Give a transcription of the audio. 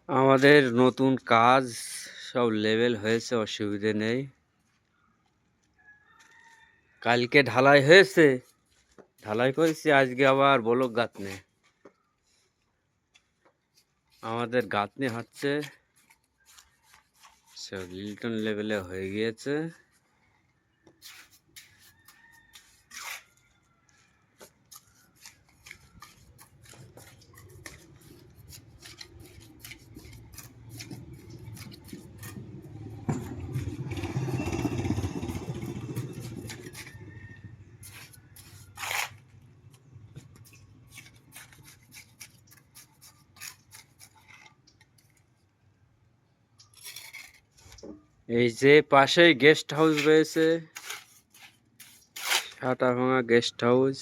আমাদের নতুন কাজ সব লেভেল হয়েছে, অসুবিধে নেই। কালকে ঢালাই হয়েছে, ঢালাই করেছি, আজকে আবার ব্লক গাঁথনি। আমাদের গাঁথনি হচ্ছে সব লিটন লেভেলে হয়ে গিয়েছে। এই যে পাশেই গেস্ট হাউস রয়েছে, ছাটা ভাঙা গেস্ট হাউস।